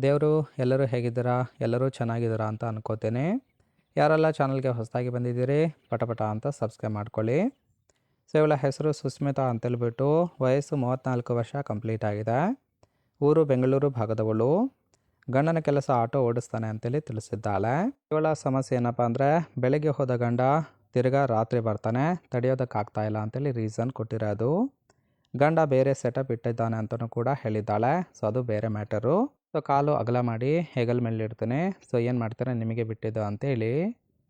ದೇವರು ಎಲ್ಲರೂ ಹೇಗಿದ್ದೀರಾ? ಎಲ್ಲರೂ ಚೆನ್ನಾಗಿದ್ದೀರಾ ಅಂತ ಅನ್ಕೋತೇನೆ. ಯಾರೆಲ್ಲ ಚಾನಲ್ಗೆ ಹೊಸದಾಗಿ ಬಂದಿದ್ದೀರಿ ಪಟ ಅಂತ ಸಬ್ಸ್ಕ್ರೈಬ್ ಮಾಡ್ಕೊಳ್ಳಿ. ಸೊ ಇವಳ ಹೆಸರು ಸುಸ್ಮಿತಾ ಅಂತೇಳ್ಬಿಟ್ಟು, ವಯಸ್ಸು 34 ವರ್ಷ ಕಂಪ್ಲೀಟ್ ಆಗಿದೆ. ಊರು ಬೆಂಗಳೂರು ಭಾಗದವಳು. ಗಂಡನ ಕೆಲಸ ಆಟೋ ಓಡಿಸ್ತಾನೆ ಅಂತೇಳಿ ತಿಳಿಸಿದ್ದಾಳೆ. ಇವಳ ಸಮಸ್ಯೆ ಏನಪ್ಪ ಅಂದರೆ, ಬೆಳಗ್ಗೆ ಹೋದ ಗಂಡ ತಿರ್ಗಾ ರಾತ್ರಿ ಬರ್ತಾನೆ, ತಡೆಯೋದಕ್ಕಾಗ್ತಾ ಇಲ್ಲ ಅಂತೇಳಿ ರೀಸನ್ ಕೊಟ್ಟಿರೋದು. ಗಂಡ ಬೇರೆ ಸೆಟಪ್ ಇಟ್ಟಿದ್ದಾನೆ ಅಂತಲೂ ಕೂಡ ಹೇಳಿದ್ದಾಳೆ. ಸೊ ಅದು ಬೇರೆ ಮ್ಯಾಟರು. ಸೊ ಕಾಲು ಅಗಲ ಮಾಡಿ ಹೆಗಲ ಮೇಲೆ ಇಡ್ತೇನೆ, ಸೊ ಏನು ಮಾಡ್ತಾರೆ ನಿಮಗೆ ಬಿಟ್ಟಿದ್ದು ಅಂತೇಳಿ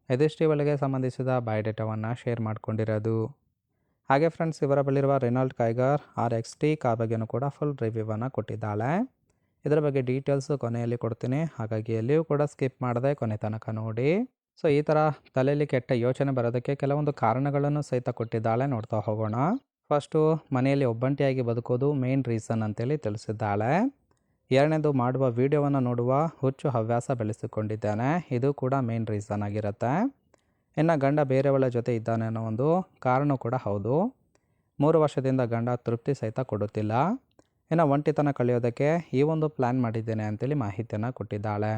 ಇದಿಷ್ಟು ಇವಳಿಗೆ ಸಂಬಂಧಿಸಿದ ಬಯೋಡೇಟಾವನ್ನು ಶೇರ್ ಮಾಡ್ಕೊಂಡಿರೋದು. ಹಾಗೆ ಫ್ರೆಂಡ್ಸ್, ಇವರ ಬಳಿರುವ ರೆನಾಲ್ಟ್ ಕೈಗರ್ RXT ಕಾರ್ ಬಗ್ಗೆನೂ ಕೂಡ ಫುಲ್ ರಿವ್ಯೂವನ್ನು ಕೊಟ್ಟಿದ್ದಾಳೆ. ಇದರ ಬಗ್ಗೆ ಡೀಟೇಲ್ಸು ಕೊನೆಯಲ್ಲಿ ಕೊಡ್ತೀನಿ, ಹಾಗಾಗಿ ಎಲ್ಲಿಯೂ ಕೂಡ ಸ್ಕಿಪ್ ಮಾಡದೆ ಕೊನೆ ತನಕ ನೋಡಿ. ಸೊ ಈ ಥರ ತಲೆಯಲ್ಲಿ ಕೆಟ್ಟ ಯೋಚನೆ ಬರೋದಕ್ಕೆ ಕೆಲವೊಂದು ಕಾರಣಗಳನ್ನು ಸಹಿತ ಕೊಟ್ಟಿದ್ದಾಳೆ, ನೋಡ್ತಾ ಹೋಗೋಣ. ಫಸ್ಟು, ಮನೆಯಲ್ಲಿ ಒಬ್ಬಂಟಿಯಾಗಿ ಬದುಕೋದು ಮೇನ್ ರೀಸನ್ ಅಂತೇಳಿ ತಿಳಿಸಿದ್ದಾಳೆ. ಎರಡನೇದು, ಮಾಡುವ ವಿಡಿಯೋವನ್ನು ನೋಡುವ ಹುಚ್ಚು ಹವ್ಯಾಸ ಬೆಳೆಸಿಕೊಂಡಿದ್ದಾನೆ, ಇದು ಕೂಡ ಮೇನ್ ರೀಸನ್ ಆಗಿರುತ್ತೆ. ಇನ್ನು ಗಂಡ ಬೇರೆಯವಳ ಜೊತೆ ಇದ್ದಾನೆ ಅನ್ನೋ ಒಂದು ಕಾರಣ ಕೂಡ ಹೌದು. 3 ವರ್ಷದಿಂದ ಗಂಡ ತೃಪ್ತಿ ಸಹಿತ ಕೊಡುತ್ತಿಲ್ಲ. ಇನ್ನು ಒಂಟಿತನ ಕಳೆಯೋದಕ್ಕೆ ಈ ಒಂದು ಪ್ಲ್ಯಾನ್ ಮಾಡಿದ್ದೇನೆ ಅಂತೇಳಿ ಮಾಹಿತಿಯನ್ನು ಕೊಟ್ಟಿದ್ದಾಳೆ.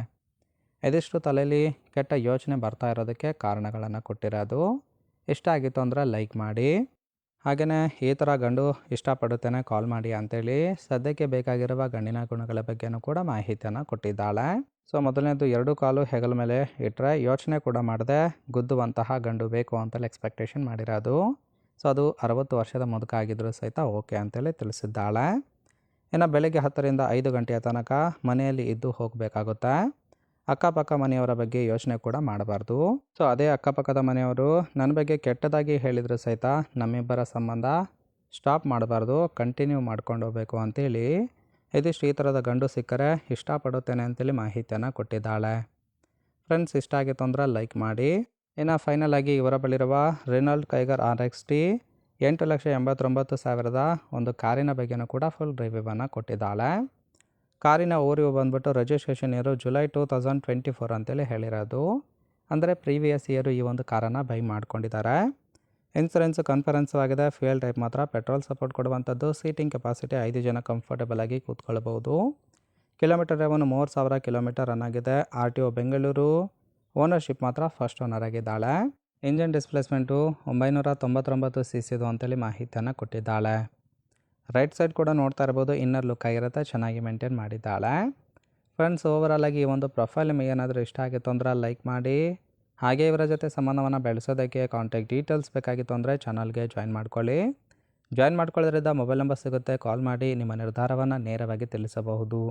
ಇದಿಷ್ಟು ತಲೆಯಲ್ಲಿ ಕೆಟ್ಟ ಯೋಚನೆ ಬರ್ತಾ ಇರೋದಕ್ಕೆ ಕಾರಣಗಳನ್ನು ಕೊಟ್ಟಿರೋದು. ಇಷ್ಟ ಆಗಿತ್ತು ಅಂದರೆ ಲೈಕ್ ಮಾಡಿ. ಹಾಗೆಯೇ ಈ ಥರ ಗಂಡು ಇಷ್ಟಪಡುತ್ತೇನೆ ಕಾಲ್ ಮಾಡಿ ಅಂತೇಳಿ ಸದ್ಯಕ್ಕೆ ಬೇಕಾಗಿರುವ ಗಂಡಿನ ಗುಣಗಳ ಬಗ್ಗೆನೂ ಕೂಡ ಮಾಹಿತಿಯನ್ನು ಕೊಟ್ಟಿದ್ದಾಳೆ. ಸೊ ಮೊದಲನೇದು, 2 ಕಾಲು ಹೆಗಲ ಮೇಲೆ ಇಟ್ಟರೆ ಯೋಚನೆ ಕೂಡ ಮಾಡದೆ ಗುದ್ದುವಂತಹ ಗಂಡು ಬೇಕು ಅಂತೇಳಿ ಎಕ್ಸ್ಪೆಕ್ಟೇಷನ್ ಮಾಡಿರೋದು. ಸೊ ಅದು 60 ವರ್ಷದ ಮುದುಕ ಆಗಿದ್ದರೂ ಸಹಿತ ಓಕೆ ಅಂತೇಳಿ ತಿಳಿಸಿದ್ದಾಳೆ. ಇನ್ನು ಬೆಳಗ್ಗೆ 10ರಿಂದ 5 ಗಂಟೆಯ ತನಕ ಮನೆಯಲ್ಲಿ ಇದ್ದು ಹೋಗಬೇಕಾಗುತ್ತೆ. ಅಕ್ಕಪಕ್ಕ ಮನೆಯವರ ಬಗ್ಗೆ ಯೋಚನೆ ಕೂಡ ಮಾಡಬಾರ್ದು. ಸೊ ಅದೇ ಅಕ್ಕಪಕ್ಕದ ಮನೆಯವರು ನನ್ನ ಬಗ್ಗೆ ಕೆಟ್ಟದಾಗಿ ಹೇಳಿದರೂ ಸಹಿತ ನಮ್ಮಿಬ್ಬರ ಸಂಬಂಧ ಸ್ಟಾಪ್ ಮಾಡಬಾರ್ದು, ಕಂಟಿನ್ಯೂ ಮಾಡ್ಕೊಂಡು ಹೋಗಬೇಕು ಅಂತೇಳಿ ಇದಿಷ್ಟು ಈ ಥರದ ಗಂಡು ಸಿಕ್ಕರೆ ಇಷ್ಟಪಡುತ್ತೇನೆ ಅಂತೇಳಿ ಮಾಹಿತಿಯನ್ನು ಕೊಟ್ಟಿದ್ದಾಳೆ. ಫ್ರೆಂಡ್ಸ್, ಇಷ್ಟ ಆಗಿತ್ತು ಅಂದ್ರೆ ಲೈಕ್ ಮಾಡಿ. ಇನ್ನು ಫೈನಲ್ ಆಗಿ ಇವರ ಬಳಿರುವ ರೆನಾಲ್ಟ್ ಕೈಗರ್ RXT 8,89,000 ಒಂದು ಕಾರಿನ ಬಗ್ಗೆನೂ ಕೂಡ ಫುಲ್ ರಿವ್ಯೂವನ್ನು ಕೊಟ್ಟಿದ್ದಾಳೆ. ಕಾರಿನ ಓರಿಯೋ ಬಂದ್ಬಿಟ್ಟು ರಿಜಿಸ್ಟ್ರೇಷನ್ ಇಯರು ಜುಲೈ 2024 ಅಂತೇಳಿ ಹೇಳಿರೋದು. ಅಂದರೆ ಪ್ರೀವಿಯಸ್ ಇಯರು ಈ ಒಂದು ಕಾರನ್ನು ಬೈ ಮಾಡ್ಕೊಂಡಿದ್ದಾರೆ. ಇನ್ಸೂರೆನ್ಸು ಕನ್ಫರೆನ್ಸು ಆಗಿದೆ. ಫ್ಯೂಯಲ್ ಟೈಪ್ ಮಾತ್ರ ಪೆಟ್ರೋಲ್ ಸಪೋರ್ಟ್ ಕೊಡುವಂಥದ್ದು. ಸೀಟಿಂಗ್ ಕೆಪಾಸಿಟಿ 5 ಜನ ಕಂಫರ್ಟಬಲ್ ಆಗಿ ಕೂತ್ಕೊಳ್ಬೋದು. ಕಿಲೋಮೀಟರ್ ರೇವನು 3000 ಕಿಲೋಮೀಟರ್ ರನ್ ಆಗಿದೆ. RTO ಬೆಂಗಳೂರು. ಓನರ್ಶಿಪ್ ಮಾತ್ರ ಫಸ್ಟ್ ಓನರ್ ಆಗಿದ್ದಾಳೆ. ಇಂಜಿನ್ ಡಿಸ್ಪ್ಲೇಸ್ಮೆಂಟು 999 cc ಅಂತೇಳಿ ಮಾಹಿತಿಯನ್ನು ಕೊಟ್ಟಿದ್ದಾಳೆ. ರೈಟ್ ಸೈಡ್ ಕೂಡ ನೋಡ್ತಾ ಇರ್ಬೋದು, ಇನ್ನರ್ ಲುಕ್ ಆಗಿರುತ್ತೆ, ಚೆನ್ನಾಗಿ ಮೇಂಟೈನ್ ಮಾಡಿದ್ದಾಳೆ. ಫ್ರೆಂಡ್ಸ್, ಓವರಾಲ್ ಆಗಿ ಈ ಒಂದು ಪ್ರೊಫೈಲ್ ನಿಮಗೆ ಏನಾದರೂ ಇಷ್ಟ ಆಗಿತ್ತು ಅಂದ್ರೆ ಲೈಕ್ ಮಾಡಿ. ಹಾಗೆ ಇವರ ಜೊತೆ ಸಂಬಂಧವನ್ನು ಬೆಳೆಸೋದಕ್ಕೆ ಕಾಂಟ್ಯಾಕ್ಟ್ ಡೀಟೇಲ್ಸ್ ಬೇಕಾಗಿತ್ತು ಅಂದರೆ ಚಾನಲ್ಗೆ ಜಾಯಿನ್ ಮಾಡ್ಕೊಳ್ಳಿ. ಜಾಯಿನ್ ಮಾಡ್ಕೊಳ್ಳೋದ್ರಿಂದ ಮೊಬೈಲ್ ನಂಬರ್ ಸಿಗುತ್ತೆ, ಕಾಲ್ ಮಾಡಿ ನಿಮ್ಮ ನಿರ್ಧಾರವನ್ನು ನೇರವಾಗಿ ತಿಳಿಸಬಹುದು.